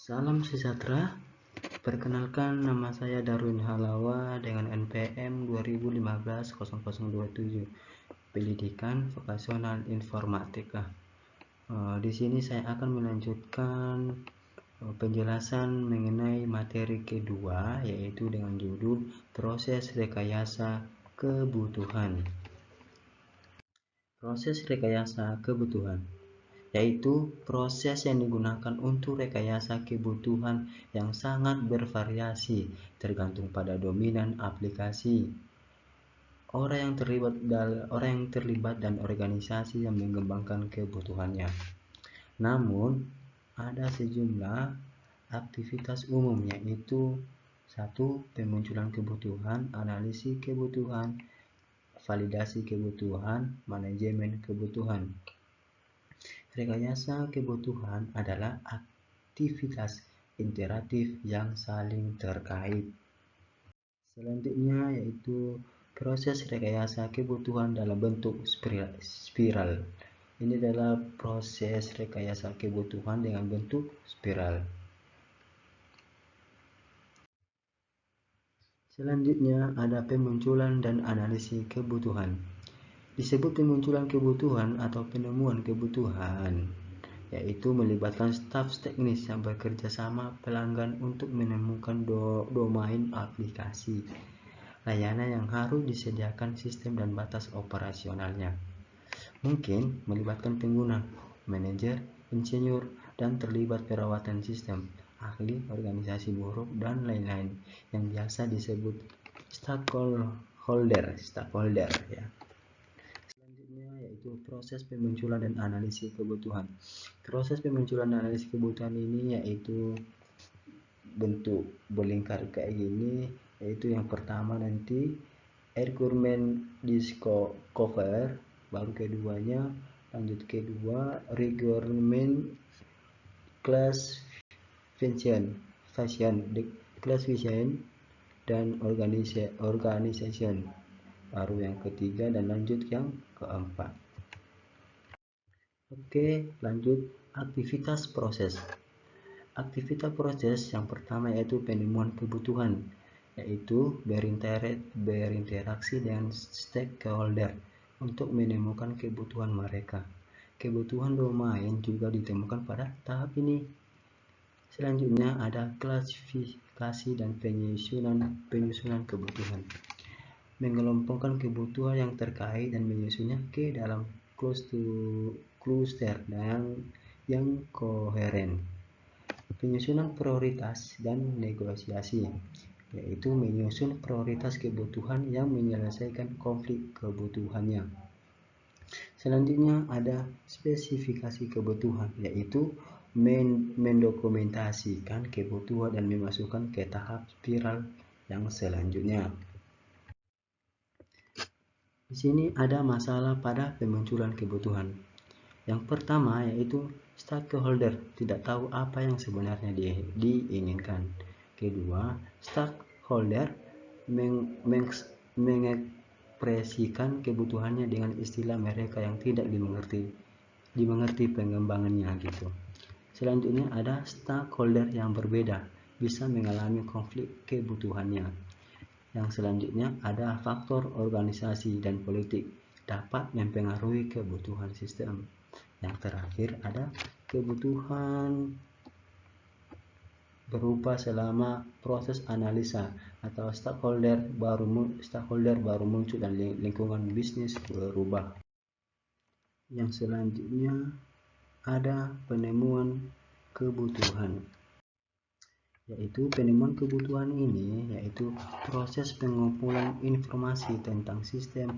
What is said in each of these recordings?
Salam sejahtera, perkenalkan nama saya Darwin Halawa dengan NPM 2015-0027, Pendidikan Vokasional Informatika. Di sini saya akan melanjutkan penjelasan mengenai materi kedua, yaitu dengan judul Proses Rekayasa Kebutuhan. Proses rekayasa kebutuhan yaitu proses yang digunakan untuk rekayasa kebutuhan yang sangat bervariasi tergantung pada dominan aplikasi, orang yang terlibat dan organisasi yang mengembangkan kebutuhannya. Namun, ada sejumlah aktivitas umum, yaitu 1. Pemunculan kebutuhan, analisis kebutuhan, validasi kebutuhan, manajemen kebutuhan. Rekayasa kebutuhan adalah aktivitas interaktif yang saling terkait. Selanjutnya yaitu proses rekayasa kebutuhan dalam bentuk spiral. Ini adalah proses rekayasa kebutuhan dengan bentuk spiral. Selanjutnya ada pemunculan dan analisis kebutuhan. Disebut pemunculan kebutuhan atau penemuan kebutuhan, yaitu melibatkan staf teknis yang bekerja sama pelanggan untuk menemukan domain aplikasi, layanan yang harus disediakan sistem dan batas operasionalnya. Mungkin melibatkan pengguna, manajer, insinyur, dan terlibat perawatan sistem, ahli, organisasi buruh, dan lain-lain yang biasa disebut stakeholder ya. Yaitu proses pemunculan dan analisis kebutuhan. Proses pemunculan dan analisis kebutuhan ini yaitu bentuk berlingkar kayak gini, yaitu yang pertama nanti requirement discover, baru keduanya lanjut kedua requirement classification dan organization, baru yang ketiga dan lanjut yang keempat. Oke, lanjut aktivitas proses. Aktivitas proses yang pertama yaitu penemuan kebutuhan, yaitu berinteraksi dengan stakeholder untuk menemukan kebutuhan mereka. Kebutuhan domain juga ditemukan pada tahap ini. Selanjutnya ada klasifikasi dan penyusunan kebutuhan. Mengelompokkan kebutuhan yang terkait dan menyusunnya ke dalam kluster yang koheren. Penyusunan prioritas dan negosiasi, yaitu menyusun prioritas kebutuhan yang menyelesaikan konflik kebutuhannya. Selanjutnya ada spesifikasi kebutuhan, yaitu mendokumentasikan kebutuhan dan memasukkan ke tahap spiral yang selanjutnya. Di sini ada masalah pada pemunculan kebutuhan. Yang pertama yaitu stakeholder tidak tahu apa yang sebenarnya diinginkan. Kedua, stakeholder mengekspresikan kebutuhannya dengan istilah mereka yang tidak dimengerti pengembangannya gitu. Selanjutnya ada stakeholder yang berbeda, bisa mengalami konflik kebutuhannya. Yang selanjutnya ada faktor organisasi dan politik, dapat mempengaruhi kebutuhan sistem. Yang terakhir ada kebutuhan berubah selama proses analisa atau stakeholder baru muncul dan lingkungan bisnis berubah. Yang selanjutnya ada penemuan kebutuhan, yaitu penemuan kebutuhan ini yaitu proses pengumpulan informasi tentang sistem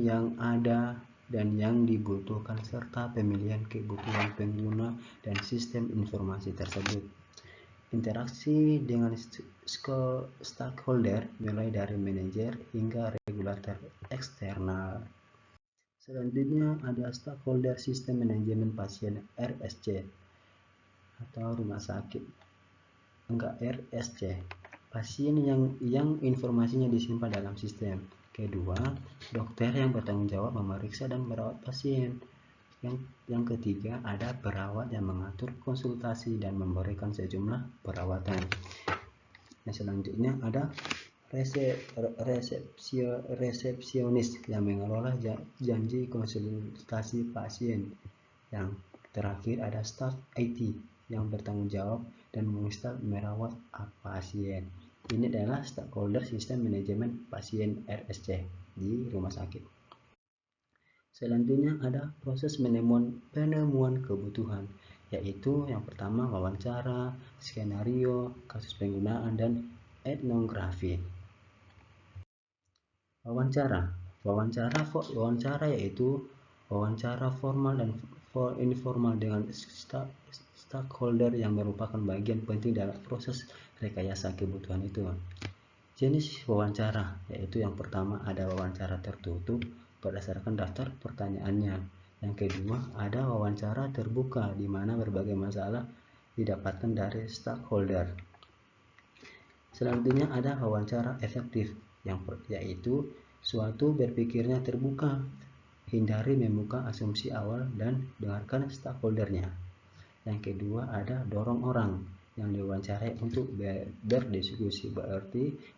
yang ada dan yang dibutuhkan serta pemilihan kebutuhan pengguna dan sistem informasi tersebut. Interaksi dengan stakeholder mulai dari manajer hingga regulator eksternal. Selanjutnya ada stakeholder sistem manajemen pasien RSC atau rumah sakit, RSC, pasien yang informasinya disimpan dalam sistem. Kedua, dokter yang bertanggung jawab memeriksa dan merawat pasien. Yang ketiga ada perawat yang mengatur konsultasi dan memberikan sejumlah perawatan. Yang selanjutnya ada resepsionis yang mengelola janji konsultasi pasien. Yang terakhir ada staf IT yang bertanggung jawab dan menginstal merawat pasien. Ini adalah stakeholder sistem manajemen pasien RSC di rumah sakit. Selanjutnya ada proses penemuan kebutuhan, yaitu yang pertama wawancara, skenario, kasus penggunaan, dan etnografi. Wawancara yaitu wawancara formal dan informal dengan stakeholder yang merupakan bagian penting dalam proses rekayasa kebutuhan itu. Jenis wawancara yaitu yang pertama ada wawancara tertutup berdasarkan daftar pertanyaannya. Yang kedua ada wawancara terbuka di mana berbagai masalah didapatkan dari stakeholder. Selanjutnya ada wawancara efektif yaitu suatu berpikirnya terbuka, hindari membuka asumsi awal dan dengarkan stakeholdernya. Yang kedua ada dorong orang yang diwawancarai untuk berdiskusi,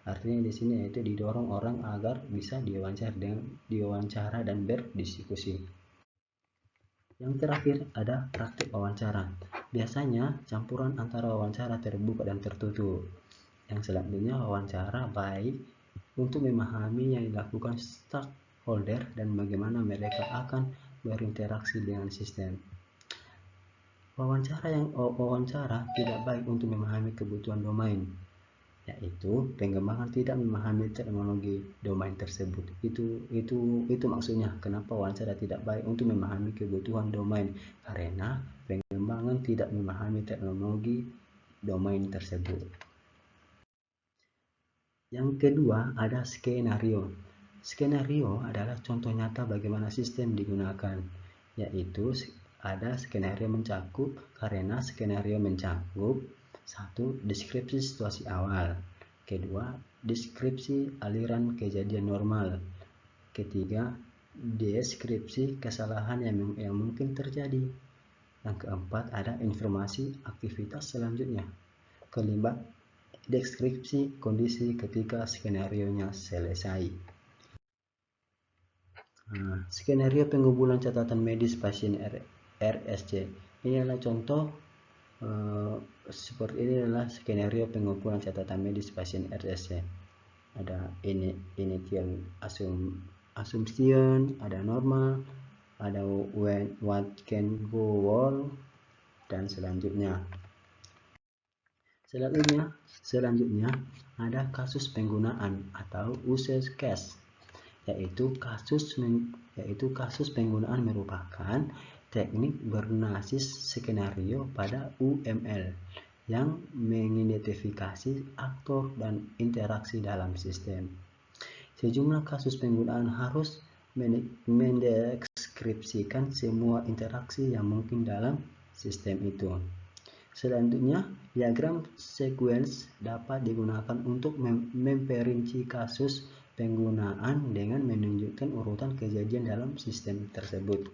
artinya di sini yaitu didorong orang agar bisa diwawancara dan berdiskusi. Yang terakhir ada praktik wawancara, biasanya campuran antara wawancara terbuka dan tertutup. Yang selanjutnya wawancara baik untuk memahami yang dilakukan stakeholder dan bagaimana mereka akan berinteraksi dengan sistem. Wawancara tidak baik untuk memahami kebutuhan domain, yaitu pengembangan tidak memahami teknologi domain tersebut. Itu maksudnya kenapa wawancara tidak baik untuk memahami kebutuhan domain, karena pengembangan tidak memahami teknologi domain tersebut. Yang kedua ada skenario. Skenario adalah contoh nyata bagaimana sistem digunakan, yaitu ada skenario mencakup, karena skenario mencakup satu, deskripsi situasi awal. Kedua, deskripsi aliran kejadian normal. Ketiga, deskripsi kesalahan yang mungkin terjadi. Yang keempat, ada informasi aktivitas selanjutnya. Kelima, deskripsi kondisi ketika skenario-nya selesai. Skenario pengumpulan catatan medis pasien RSC. Ini adalah contoh seperti ini adalah skenario pengumpulan catatan medis pasien RSC. Ada initial assumption, ada normal, ada what can go wrong, dan selanjutnya. Selanjutnya ada kasus penggunaan atau use case, yaitu kasus penggunaan merupakan teknik berbasis skenario pada UML yang mengidentifikasi aktor dan interaksi dalam sistem. Sejumlah kasus penggunaan harus mendeskripsikan semua interaksi yang mungkin dalam sistem itu. Selanjutnya, diagram sequence dapat digunakan untuk memperinci kasus penggunaan dengan menunjukkan urutan kejadian dalam sistem tersebut.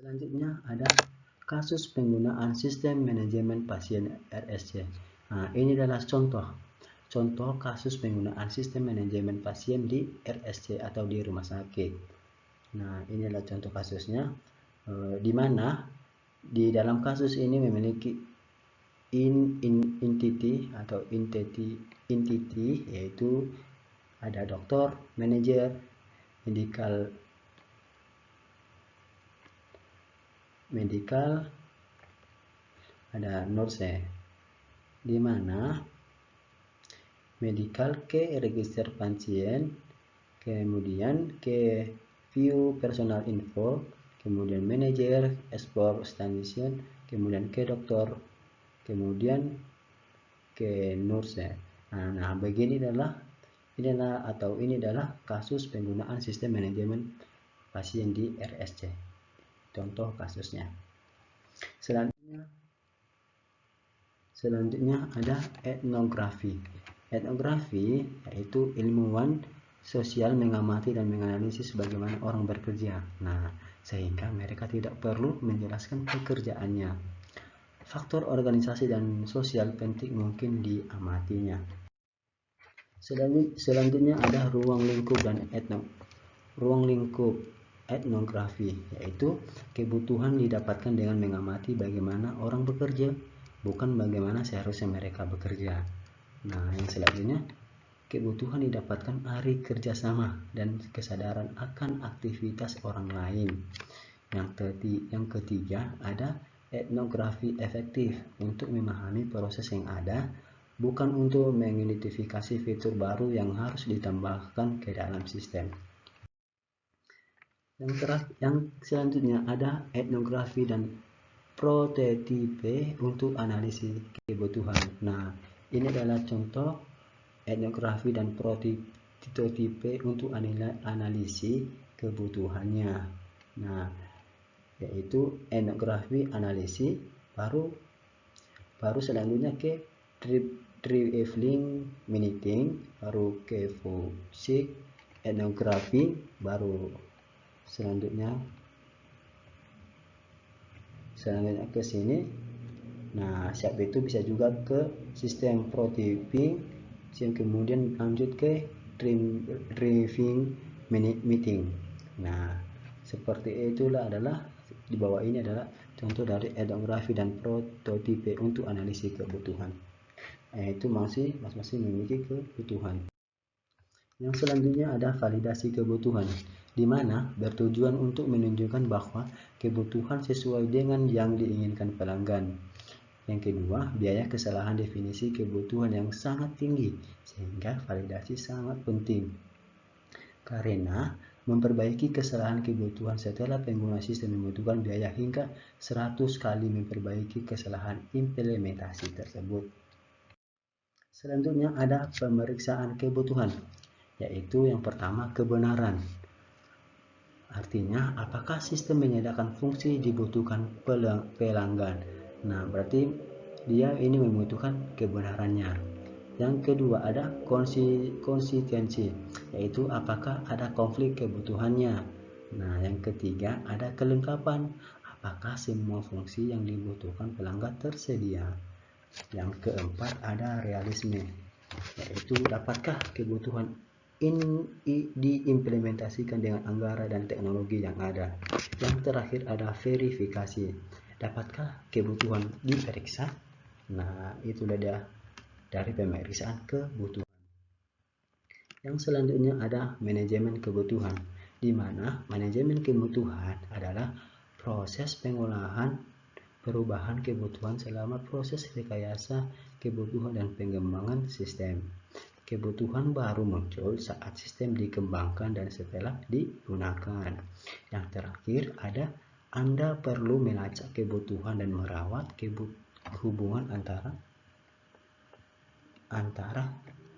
Selanjutnya ada kasus penggunaan sistem manajemen pasien RSC. Ini adalah contoh kasus penggunaan sistem manajemen pasien di RSC atau di rumah sakit. Ini adalah contoh kasusnya, di mana di dalam kasus ini memiliki entity yaitu ada dokter, manajer, medical, ada nurse, di mana medical ke register pasien, kemudian ke view personal info, kemudian manager, export station, kemudian ke dokter, kemudian ke nurse. Begini ini adalah kasus penggunaan sistem manajemen pasien di RSC. Contoh kasusnya. Selanjutnya ada etnografi. Etnografi yaitu ilmuwan sosial mengamati dan menganalisis bagaimana orang bekerja. sehingga mereka tidak perlu menjelaskan pekerjaannya. Faktor organisasi dan sosial penting mungkin diamatinya. Selanjutnya ada ruang lingkup dan etnografi, yaitu kebutuhan didapatkan dengan mengamati bagaimana orang bekerja, bukan bagaimana seharusnya mereka bekerja. Nah, yang selanjutnya, kebutuhan didapatkan dari kerjasama dan kesadaran akan aktivitas orang lain. Yang ketiga, ada etnografi efektif untuk memahami proses yang ada, bukan untuk mengidentifikasi fitur baru yang harus ditambahkan ke dalam sistem. Yang selanjutnya ada etnografi dan prototipe untuk analisis kebutuhan. Nah, ini adalah contoh etnografi dan prototipe untuk analisis kebutuhannya. Nah, yaitu etnografi analisis, baru selanjutnya ke traveling meeting, baru ke focus etnografi, baru selanjutnya ke sini. Nah, siap itu bisa juga ke sistem prototyping, kemudian lanjut ke driving meeting. Nah, seperti itulah adalah di bawah ini adalah contoh dari etnografi dan prototipe untuk analisis kebutuhan. Itu masing-masing memiliki kebutuhan. Yang selanjutnya ada validasi kebutuhan, di mana bertujuan untuk menunjukkan bahwa kebutuhan sesuai dengan yang diinginkan pelanggan. Yang kedua, biaya kesalahan definisi kebutuhan yang sangat tinggi, sehingga validasi sangat penting. Karena memperbaiki kesalahan kebutuhan setelah pengguna sistem membutuhkan biaya hingga 100 kali memperbaiki kesalahan implementasi tersebut. Selanjutnya ada pemeriksaan kebutuhan, yaitu yang pertama kebenaran. Artinya, apakah sistem menyediakan fungsi dibutuhkan pelanggan. Nah, berarti dia ini membutuhkan kebenarannya. Yang kedua ada konsistensi, yaitu apakah ada konflik kebutuhannya. Nah, yang ketiga ada kelengkapan, apakah semua fungsi yang dibutuhkan pelanggan tersedia. Yang keempat ada realisme, yaitu dapatkah kebutuhan diimplementasikan dengan anggaran dan teknologi yang ada. Yang terakhir ada verifikasi, dapatkah kebutuhan diperiksa. Nah, itulah dia dari pemeriksaan kebutuhan. Yang selanjutnya ada manajemen kebutuhan, di mana manajemen kebutuhan adalah proses pengolahan perubahan kebutuhan selama proses rekayasa kebutuhan dan pengembangan sistem. Kebutuhan baru muncul saat sistem dikembangkan dan setelah digunakan. Yang terakhir ada Anda perlu melacak kebutuhan dan merawat hubungan antara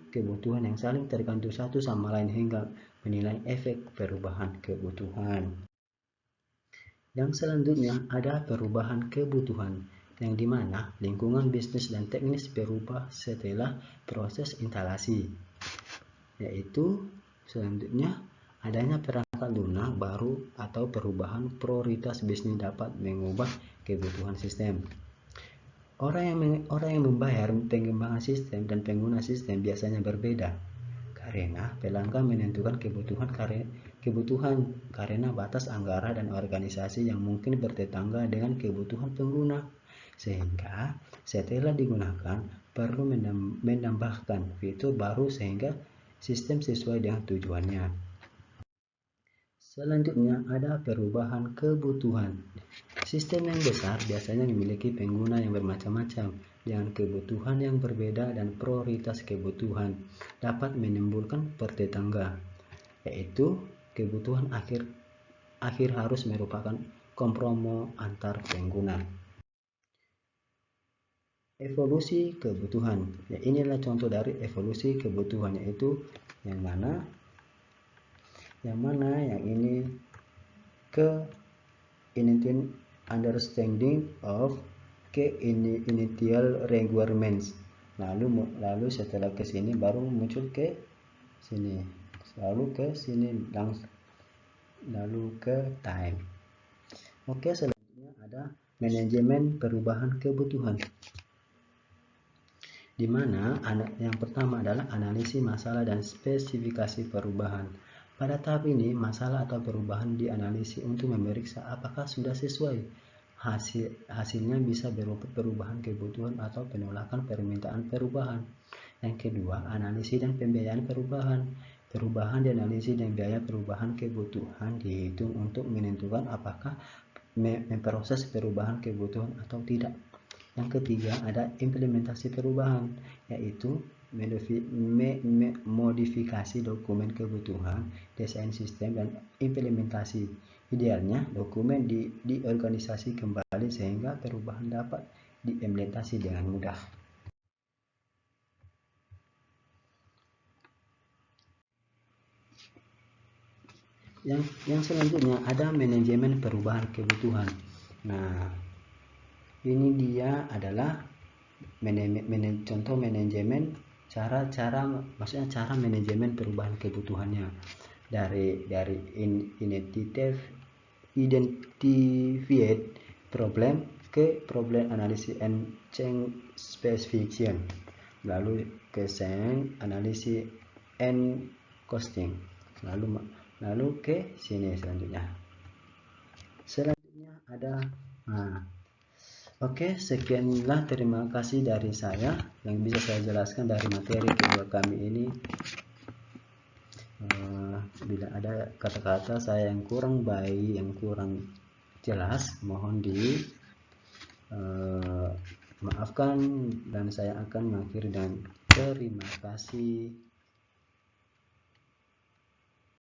kebutuhan yang saling tergantung satu sama lain hingga menilai efek perubahan kebutuhan. Yang selanjutnya ada perubahan kebutuhan, yang dimana lingkungan bisnis dan teknis berubah setelah proses instalasi, yaitu selanjutnya adanya perangkat lunak baru atau perubahan prioritas bisnis dapat mengubah kebutuhan sistem. Orang yang membayar pengembangan sistem dan pengguna sistem biasanya berbeda, karena pelanggan menentukan kebutuhan karena batas anggaran dan organisasi yang mungkin bertetangga dengan kebutuhan pengguna, sehingga setelah digunakan perlu menambahkan fitur baru sehingga sistem sesuai dengan tujuannya. Selanjutnya ada perubahan kebutuhan. Sistem yang besar biasanya memiliki pengguna yang bermacam-macam dengan kebutuhan yang berbeda, dan prioritas kebutuhan dapat menimbulkan pertetangga, yaitu kebutuhan akhir harus merupakan kompromi antar pengguna. Evolusi kebutuhan, ya inilah contoh dari evolusi kebutuhan, yaitu yang mana yang ini ke understanding of initial requirements, lalu setelah ke sini baru muncul ke sini, lalu ke sini lalu ke time. Oke, selanjutnya ada manajemen perubahan kebutuhan, di mana yang pertama adalah analisis masalah dan spesifikasi perubahan. Pada tahap ini, masalah atau perubahan dianalisis untuk memeriksa apakah sudah sesuai. Hasilnya bisa berupa perubahan kebutuhan atau penolakan permintaan perubahan. Yang kedua, analisis dan pembiayaan perubahan. Perubahan dianalisis dan biaya perubahan kebutuhan dihitung untuk menentukan apakah memproses perubahan kebutuhan atau tidak. Yang ketiga ada implementasi perubahan, yaitu modifikasi dokumen kebutuhan, desain sistem, dan implementasi. Idealnya dokumen diorganisasi kembali sehingga perubahan dapat diimplementasi dengan mudah. Yang selanjutnya ada manajemen perubahan kebutuhan. Nah, ini dia adalah contoh manajemen maksudnya cara manajemen perubahan kebutuhannya dari identify problem ke problem analysis and change specification, lalu ke change analysis and costing, lalu ke sini selanjutnya ada Oke, sekianlah, terima kasih dari saya yang bisa saya jelaskan dari materi kedua kami ini. Bila ada kata-kata saya yang kurang baik, yang kurang jelas, mohon maafkan, dan saya akan mengakhiri dan terima kasih.